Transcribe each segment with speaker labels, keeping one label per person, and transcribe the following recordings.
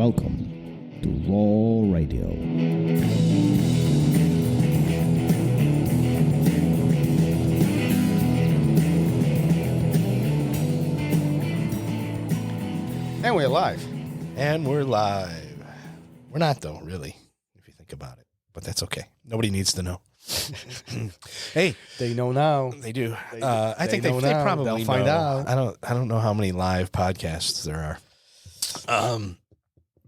Speaker 1: Welcome to Raw Radio.
Speaker 2: And we're live.
Speaker 3: And we're live. We're not, though, really, if you think about it. But that's okay. Nobody needs to know. Hey,
Speaker 2: They know now.
Speaker 3: they do.
Speaker 2: They
Speaker 3: I think they
Speaker 2: know now.
Speaker 3: probably
Speaker 2: They'll find
Speaker 3: know.
Speaker 2: out.
Speaker 3: I don't know how many live podcasts there are.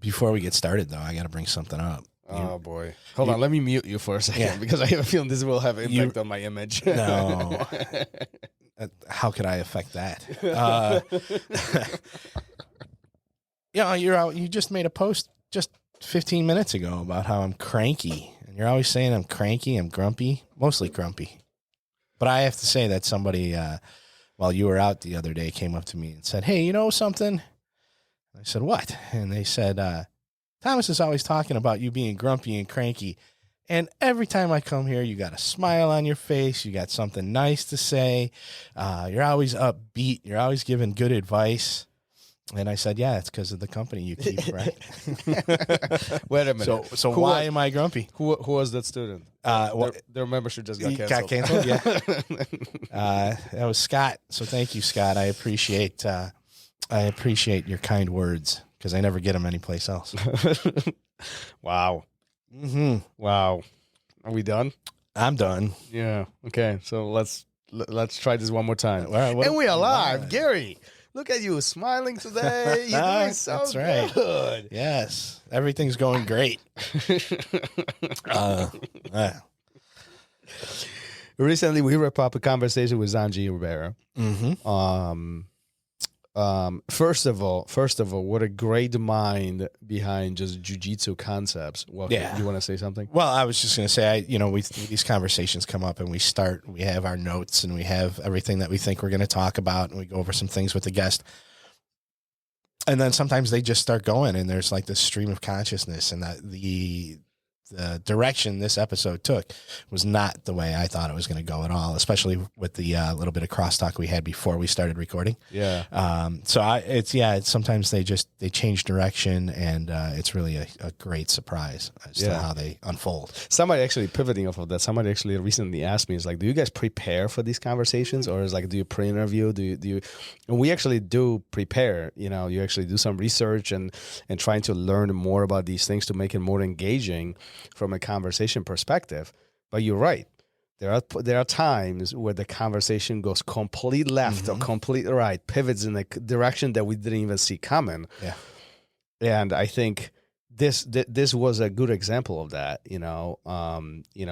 Speaker 3: Before we get started, though, I got to bring something up.
Speaker 2: Oh, boy. Hold on. Let me mute you for a second because I have a feeling this will have impact on my image.
Speaker 3: No. How could I affect that? You're out. You just made a post just 15 minutes ago about how I'm cranky. And you're always saying I'm cranky, I'm grumpy, mostly grumpy. But I have to say that somebody, while you were out the other day, came up to me and said, hey, you know something? I said, what? And they said, Thomas is always talking about you being grumpy and cranky. And every time I come here, you got a smile on your face. You got something nice to say. You're always upbeat. You're always giving good advice. And I said, yeah, it's because of the company you keep, right?
Speaker 2: Wait a minute.
Speaker 3: So why am I grumpy?
Speaker 2: Who was that student? Their membership just got canceled.
Speaker 3: Got canceled, yeah. That was Scott. So thank you, Scott. I appreciate your kind words because I never get them anyplace else.
Speaker 2: Wow.
Speaker 3: Mm-hmm.
Speaker 2: Wow. Are we done?
Speaker 3: I'm done.
Speaker 2: Yeah. Okay. So let's try this one more time.
Speaker 3: Well,
Speaker 2: and we are live. Gary, look at you smiling today. You're doing so
Speaker 3: That's right.
Speaker 2: good.
Speaker 3: Yes. Everything's going great.
Speaker 2: Recently, we wrapped up a conversation with Xande Ribeiro.
Speaker 3: Mm-hmm.
Speaker 2: First of all, what a great mind behind just jiu-jitsu concepts. Well,
Speaker 3: Yeah.
Speaker 2: You want to say something?
Speaker 3: Well, I was just going to say, these conversations come up and we have our notes and we have everything that we think we're going to talk about and we go over some things with the guest. And then sometimes they just start going and there's like this stream of consciousness and that the direction this episode took was not the way I thought it was going to go at all, especially with the little bit of crosstalk we had before we started recording.
Speaker 2: Yeah.
Speaker 3: It's sometimes they change direction and it's really a great surprise as to how they unfold.
Speaker 2: Somebody actually pivoting off of that. Somebody actually recently asked me, "Is like, do you guys prepare for these conversations, or is like, do you pre-interview? Do you?" And we actually do prepare. You actually do some research and trying to learn more about these things to make it more engaging from a conversation perspective. But you're right. There are times where the conversation goes complete left or complete right, pivots in a direction that we didn't even see coming.
Speaker 3: Yeah.
Speaker 2: And I think this was a good example of that,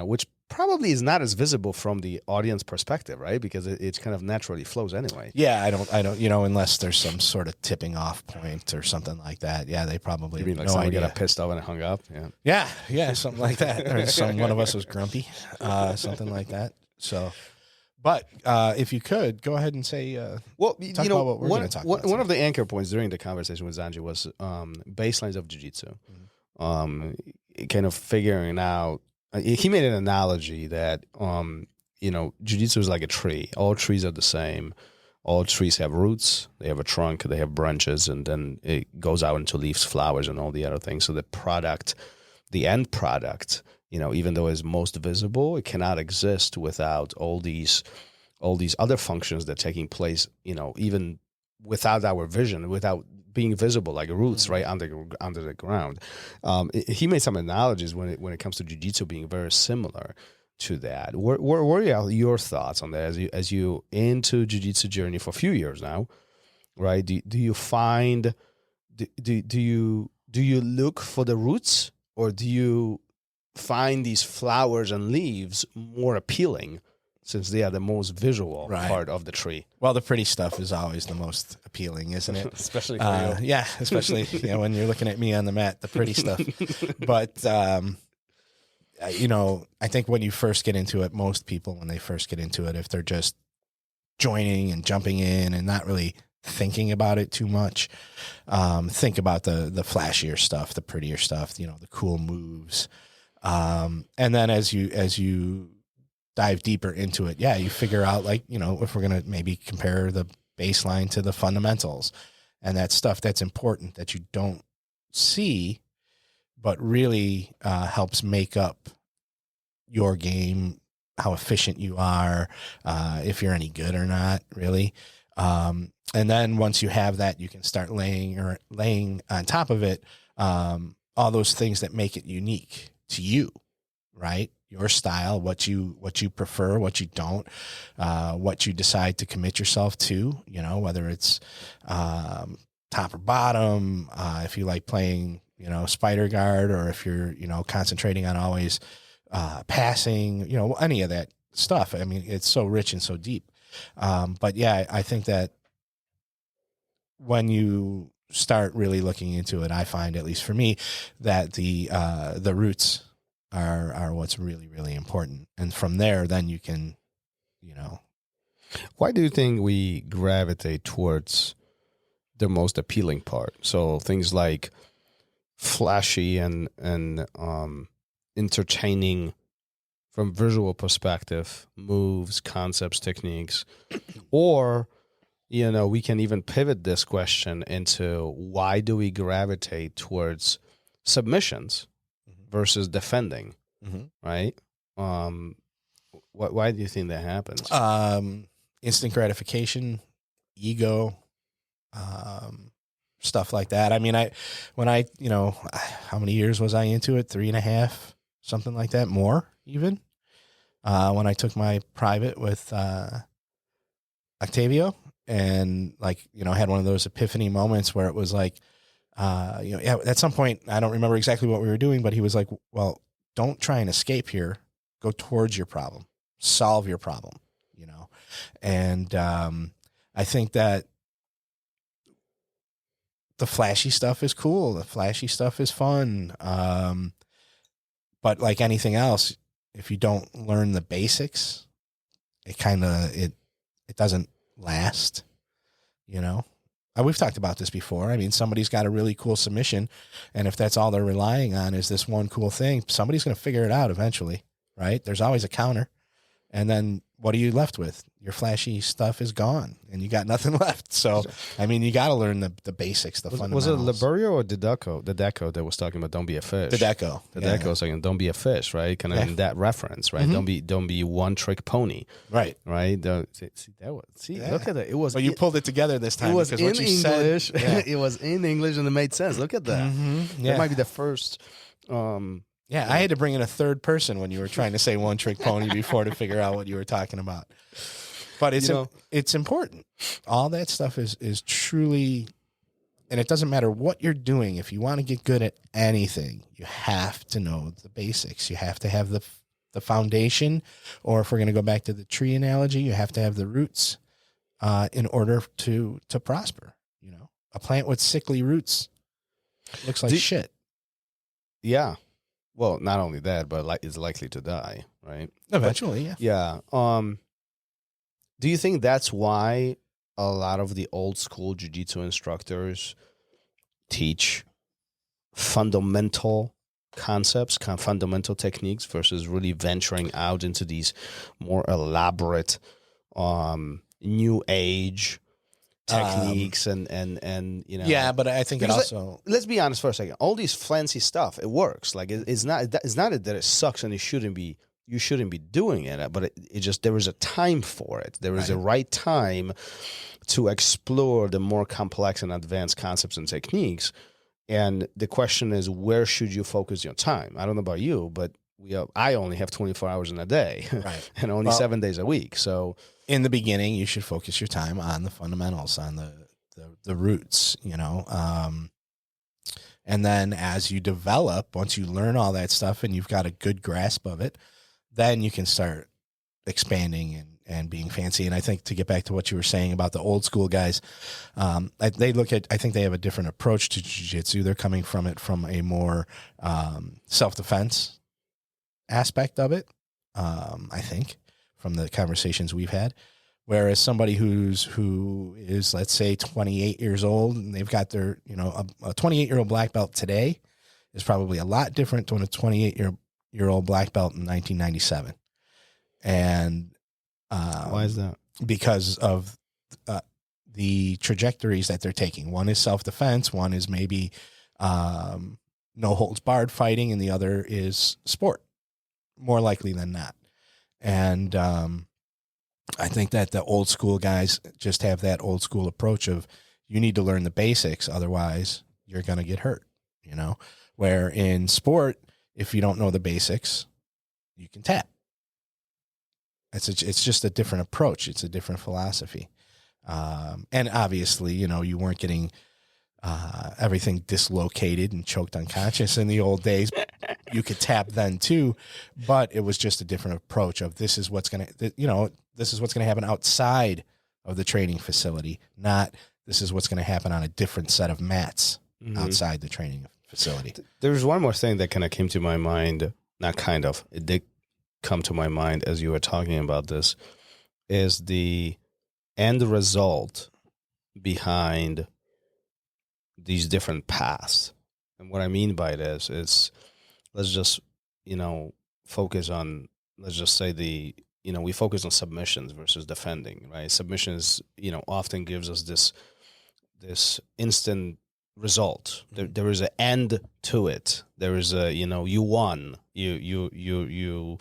Speaker 2: which probably is not as visible from the audience perspective, right? Because it kind of naturally flows anyway.
Speaker 3: Yeah, I don't, unless there's some sort of tipping off point or something like that. Yeah, they probably
Speaker 2: You mean like
Speaker 3: no
Speaker 2: someone
Speaker 3: idea.
Speaker 2: got pissed off and hung up? Yeah.
Speaker 3: Yeah, something like that. Or one of us was grumpy, something like that. So, but if you could go ahead and say,
Speaker 2: Well,
Speaker 3: talk about what we're going to talk about.
Speaker 2: One of the anchor points during the conversation with Xande was baselines of jiu-jitsu. Kind of figuring out. He made an analogy that, jiu-jitsu is like a tree. All trees are the same. All trees have roots. They have a trunk. They have branches, and then it goes out into leaves, flowers, and all the other things. So the end product, even though it's most visible, it cannot exist without all these other functions that are taking place, even without our vision, without being visible, like roots right under the ground. He made some analogies when it comes to jiu-jitsu being very similar to that. What are your thoughts on that as you into jiu-jitsu journey for a few years now, right? Do you find do you look for the roots, or do you find these flowers and leaves more appealing, since they are the most visual part of the tree?
Speaker 3: Well, the pretty stuff is always the most appealing, isn't it?
Speaker 2: Especially for you.
Speaker 3: Yeah, especially when you're looking at me on the mat, the pretty stuff. But, I think when you first get into it, most people, when they first get into it, if they're just joining and jumping in and not really thinking about it too much, think about the flashier stuff, the prettier stuff, the cool moves. And then as you dive deeper into it, you figure out, like, if we're going to maybe compare the baseline to the fundamentals and that stuff that's important that you don't see, but really helps make up your game, how efficient you are, if you're any good or not, really. And then once you have that, you can start laying on top of it all those things that make it unique to you, right? Your style, what you prefer, what you don't, what you decide to commit yourself to, you know, whether it's top or bottom, if you like playing, you know, spider guard, or if you're, you know, concentrating on always passing, you know, any of that stuff. I mean, it's so rich and so deep. But yeah, I think that when you start really looking into it, I find, at least for me, that the roots are what's really, really important. And from there, then you can, you know.
Speaker 2: Why do you think we gravitate towards the most appealing part? So things like flashy and entertaining from visual perspective, moves, concepts, techniques, or, you know, we can even pivot this question into why do we gravitate towards submissions versus defending, right? Why do you think that happens?
Speaker 3: Instant gratification, ego, stuff like that. I mean, when I, you know, how many years was I into it? 3.5, something like that, more even. When I took my private with Octavio, and, like, you know, had one of those epiphany moments where it was like, you know, at some point, I don't remember exactly what we were doing, but he was like, well, don't try and escape here. Go towards your problem, solve your problem, you know? And I think that the flashy stuff is cool. The flashy stuff is fun. But like anything else, if you don't learn the basics, it doesn't last, you know? We've talked about this before. I mean, somebody's got a really cool submission, and if that's all they're relying on is this one cool thing, somebody's going to figure it out eventually, right? There's always a counter. And then what are you left with? Your flashy stuff is gone, and you got nothing left. So, I mean, you got to learn the basics, the fundamentals.
Speaker 2: Was it Liberio or Dideco that was talking about don't be a fish?
Speaker 3: Dideco.
Speaker 2: Dideco was saying don't be a fish, right? Kind of in that reference, right? Don't be one trick pony,
Speaker 3: right?
Speaker 2: Right. Look at that. It was.
Speaker 3: Well, you pulled it together this time.
Speaker 2: It was in English.
Speaker 3: Said,
Speaker 2: it was in English, and it made sense. Look at that. That might be the first.
Speaker 3: Yeah, I had to bring in a third person when you were trying to say one trick pony before to figure out what you were talking about. But it's important. All that stuff is truly, and it doesn't matter what you're doing. If you want to get good at anything, you have to know the basics. You have to have the foundation, or if we're going to go back to the tree analogy, you have to have the roots in order to prosper. You know, a plant with sickly roots looks like shit.
Speaker 2: Yeah. Well, not only that, but is likely to die, right?
Speaker 3: Eventually,
Speaker 2: yeah. Do you think that's why a lot of the old school jiu-jitsu instructors teach fundamental concepts, fundamental techniques versus really venturing out into these more elaborate, new age techniques and you know?
Speaker 3: Yeah, but I think it also.
Speaker 2: Let's be honest for a second. All these fancy stuff, it works. Like it's not that it sucks and you shouldn't be doing it, but it just, there is a time for it. There is a right time to explore the more complex and advanced concepts and techniques. And the question is, where should you focus your time? I don't know about you, but I only have 24 hours in a day,
Speaker 3: right,
Speaker 2: and only 7 days a week. So
Speaker 3: in the beginning, you should focus your time on the fundamentals, on the roots, you know. And then as you develop, once you learn all that stuff and you've got a good grasp of it, then you can start expanding and being fancy. And I think, to get back to what you were saying about the old school guys, I think they have a different approach to jiu-jitsu. They're coming from it from a more self-defense aspect of it, I think, from the conversations we've had. Whereas somebody who is, let's say, 28 years old, and they've got their, you know, a 28-year-old black belt today is probably a lot different than a 28-year-old black belt in 1997. And
Speaker 2: why is that?
Speaker 3: Because of the trajectories that they're taking. One is self-defense. One is maybe no holds barred fighting, and the other is sport, more likely than not. And I think that the old school guys just have that old school approach of you need to learn the basics, otherwise you're going to get hurt, you know, where in sport, if you don't know the basics, you can tap. It's just a different approach. It's a different philosophy. And obviously, you know, you weren't getting everything dislocated and choked unconscious in the old days. You could tap then too, but it was just a different approach of this is what's going to happen outside of the training facility, not this is what's going to happen on a different set of mats outside the training facility.
Speaker 2: There's one more thing that kind of came to my mind, it did come to my mind as you were talking about this, is the end result behind these different paths. And what I mean by this is, let's just, focus on, let's just say we focus on submissions versus defending, right? Submissions, often gives us this instant result. There is an end to it. There is you won. You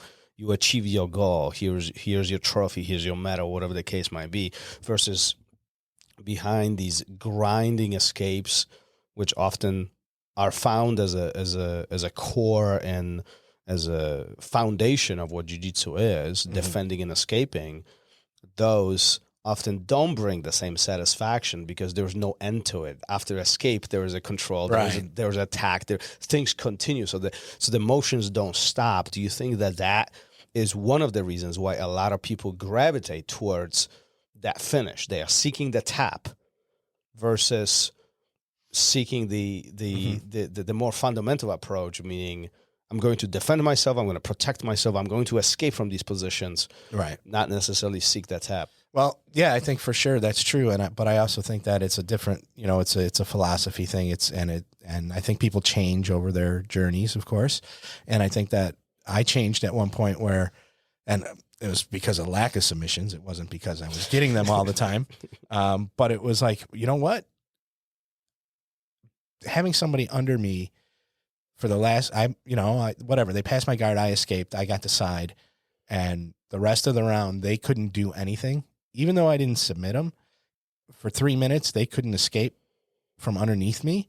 Speaker 2: achieve your goal. Here's your trophy. Here's your medal. Whatever the case might be. Versus behind these grinding escapes, which often are found as a core and as a foundation of what jiu-jitsu is, defending and escaping. Those often don't bring the same satisfaction because there's no end to it. After escape, there is a control, there's attack, things continue. So the motions don't stop. Do you think that is one of the reasons why a lot of people gravitate towards that finish? They are seeking the tap versus seeking the more fundamental approach, meaning I'm going to defend myself, I'm going to protect myself, I'm going to escape from these positions,
Speaker 3: right? Not
Speaker 2: necessarily seek that tap.
Speaker 3: Well, yeah, I think for sure that's true, but I also think that it's a different, it's a philosophy thing. And I think people change over their journeys, of course, and I think that I changed at one point where, and it was because of lack of submissions. It wasn't because I was getting them all the time, but it was like, you know what, having somebody under me for the last, whatever, they passed my guard, I escaped, I got the side, and the rest of the round they couldn't do anything. Even though I didn't submit them, for 3 minutes, they couldn't escape from underneath me.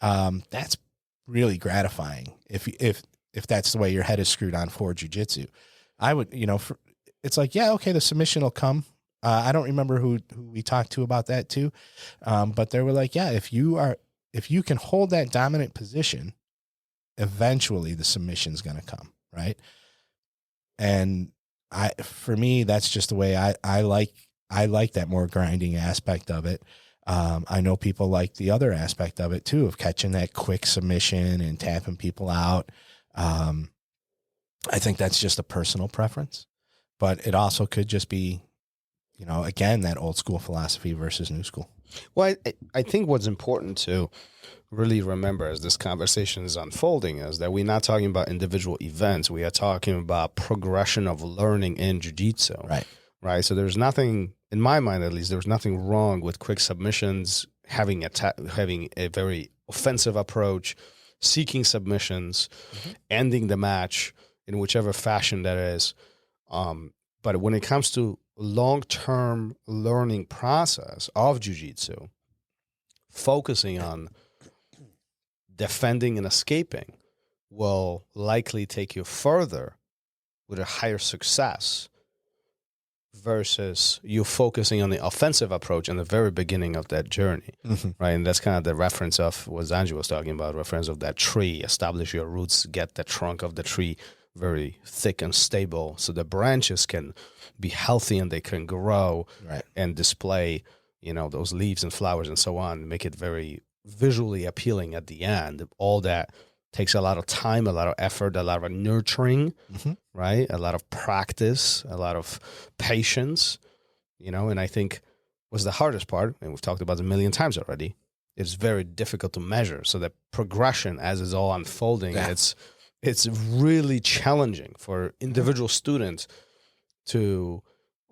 Speaker 3: That's really gratifying. If that's the way your head is screwed on for jiu-jitsu, I would, it's like, yeah, okay, the submission will come. I don't remember who we talked to about that too. But they were like, yeah, if you can hold that dominant position, eventually the submission's going to come. Right. And for me, that's just the way I like that more grinding aspect of it. I know people like the other aspect of it too, of catching that quick submission and tapping people out. I think that's just a personal preference, but it also could just be, again, that old school philosophy versus new school.
Speaker 2: Well, I think what's important to really remember as this conversation is unfolding is that we're not talking about individual events. We are talking about progression of learning in jiu-jitsu. Right. So there's nothing, in my mind at least, there's nothing wrong with quick submissions, having a very offensive approach, seeking submissions, ending the match in whichever fashion that is. But when it comes to long-term learning process of jiu-jitsu, focusing on defending and escaping will likely take you further with a higher success versus you focusing on the offensive approach in the very beginning of that journey, right? And that's kind of the reference of what Xande was talking about, reference of that tree, establish your roots, get the trunk of the tree very thick and stable so the branches can be healthy and they can grow and display, those leaves and flowers and so on, make it very visually appealing at the end. All that takes a lot of time, a lot of effort, a lot of nurturing, right? A lot of practice, a lot of patience, and I think was the hardest part, and we've talked about it a million times already, it's very difficult to measure. So the progression as it's all unfolding, it's really challenging for individual students to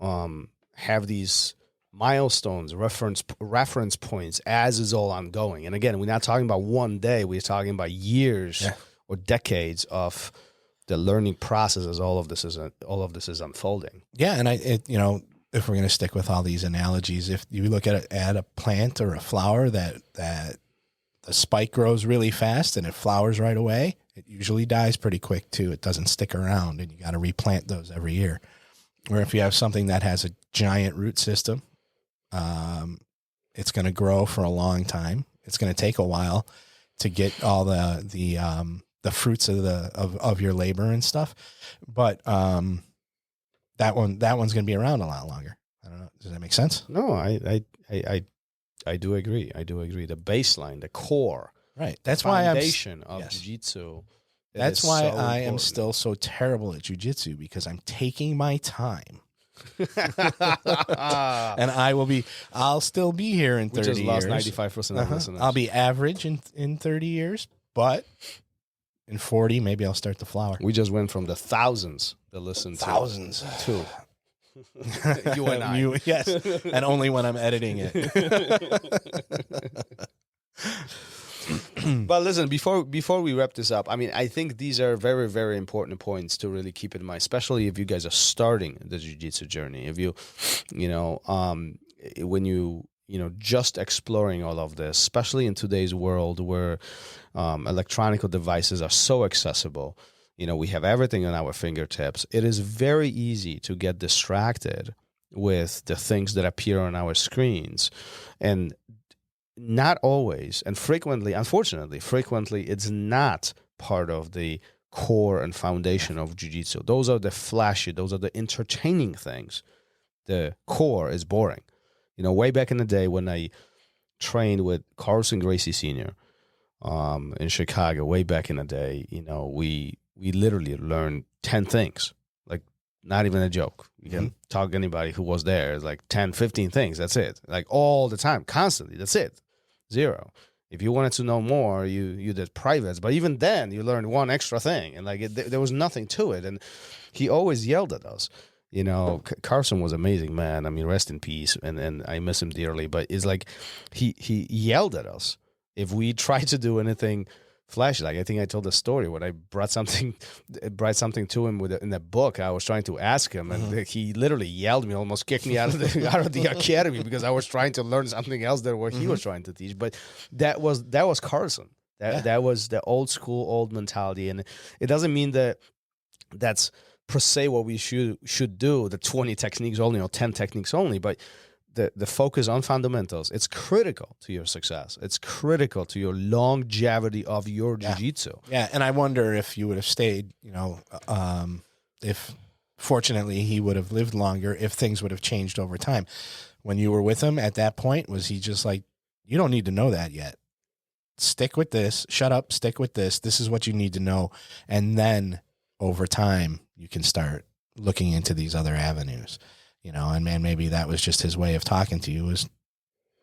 Speaker 2: have these milestones, reference points as is all ongoing. And again, we're not talking about one day. We're talking about years or decades of the learning process as all of this is unfolding.
Speaker 3: Yeah, and if we're going to stick with all these analogies, if you look at a plant or a flower that the spike grows really fast and it flowers right away, it usually dies pretty quick too. It doesn't stick around, and you got to replant those every year. Or if you have something that has a giant root system, it's going to grow for a long time. It's going to take a while to get all the fruits of your labor and stuff. But that one's going to be around a lot longer. I don't know. Does that make sense?
Speaker 2: No, I do agree. I do agree. The baseline, the core,
Speaker 3: right? That's
Speaker 2: foundation of jiu-jitsu.
Speaker 3: That's why I am still so terrible at jiu-jitsu, because I'm taking my time. And I'll still be here in 30 years. We just lost 95% of listeners. I'll be average in 30 years, but in 40, maybe I'll start to flower.
Speaker 2: We just went from the thousands that listen to you and I.
Speaker 3: Yes, and only when I'm editing it.
Speaker 2: But listen, before we wrap this up, I mean, I think these are very, very important points to really keep in mind, especially if you guys are starting the jiu-jitsu journey. If when you just exploring all of this, especially in today's world where electronic devices are so accessible, we have everything on our fingertips. It is very easy to get distracted with the things that appear on our screens, and not always, and frequently, unfortunately, it's not part of the core and foundation of jiu-jitsu. Those are the flashy, those are the entertaining things. The core is boring. Way back in the day when I trained with Carlson Gracie Sr. In Chicago, way back in the day, we literally learned 10 things. Like, not even a joke. You can talk to anybody who was there. It's like 10, 15 things. That's it. Like, all the time, constantly. That's it. Zero. If you wanted to know more, you did privates. But even then, you learned one extra thing. And there was nothing to it. And he always yelled at us. Carson was amazing, man. I mean, rest in peace. And I miss him dearly. But it's like he yelled at us if we tried to do anything flashy. Like, I think I told the story when I brought something to him in the book. I was trying to ask him, and he literally yelled at me, almost kicked me out of the academy because I was trying to learn something else than what he was trying to teach. But that was Carson. That was the old mentality, and it doesn't mean that's per se what we should do. The 20 techniques only or 10 techniques only, but the focus on fundamentals, it's critical to your success. It's critical to your longevity of your jiu-jitsu.
Speaker 3: Yeah, and I wonder if you would have stayed, if fortunately he would have lived longer, if things would have changed over time. When you were with him at that point, was he just like, you don't need to know that yet. Stick with this. Shut up. Stick with this. This is what you need to know. And then over time, you can start looking into these other avenues. And man, maybe that was just his way of talking to you, was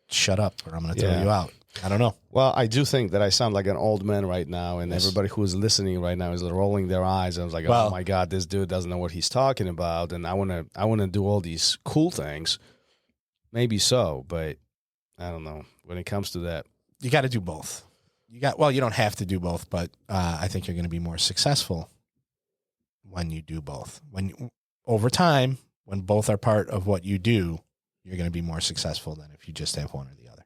Speaker 3: shut up or I'm going to throw you out. I don't know.
Speaker 2: Well, I do think that I sound like an old man right now, and everybody who is listening right now is rolling their eyes. I was like, oh my God, this dude doesn't know what he's talking about. And I want to do all these cool things. Maybe so, but I don't know. When it comes to that,
Speaker 3: you got to do both. You don't have to do both, but I think you're going to be more successful when you do both. Over time, when both are part of what you do, you're going to be more successful than if you just have one or the other.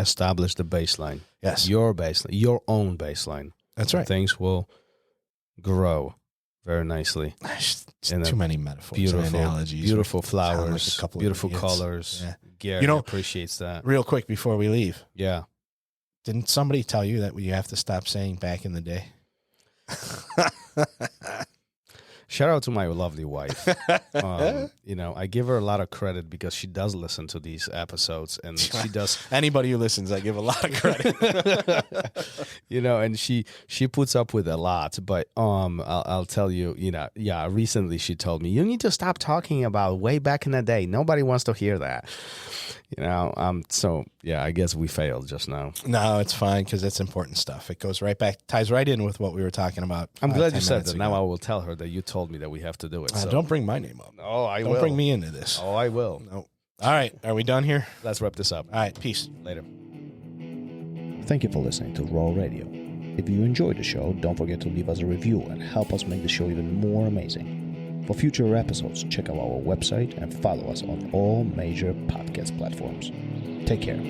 Speaker 2: Establish the baseline.
Speaker 3: Yes.
Speaker 2: Your baseline, your own baseline.
Speaker 3: That's right.
Speaker 2: Things will grow very nicely.
Speaker 3: Too many metaphors and analogies.
Speaker 2: Beautiful flowers, like beautiful colors. Yeah. Gary appreciates that.
Speaker 3: Real quick before we leave.
Speaker 2: Yeah.
Speaker 3: Didn't somebody tell you that you have to stop saying back in the day?
Speaker 2: Shout out to my lovely wife. I give her a lot of credit because she does listen to these episodes, and she does.
Speaker 3: Anybody who listens, I give a lot of credit.
Speaker 2: And she puts up with a lot. But I'll tell you, recently she told me, you need to stop talking about way back in the day. Nobody wants to hear that. So yeah, I guess we failed just now.
Speaker 3: No, it's fine because it's important stuff. It goes right back, ties right in with what we were talking about.
Speaker 2: I'm glad you said that. Now I will tell her that you told me that we have to do it. So.
Speaker 3: Don't bring my name up.
Speaker 2: Oh, I will.
Speaker 3: Don't bring me into this.
Speaker 2: Oh, I will.
Speaker 3: No. All right. Are we done here?
Speaker 2: Let's wrap this up.
Speaker 3: All right. Peace.
Speaker 2: Later.
Speaker 1: Thank you for listening to Raw Radio. If you enjoyed the show, don't forget to leave us a review and help us make the show even more amazing. For future episodes, check out our website and follow us on all major podcast platforms. Take care.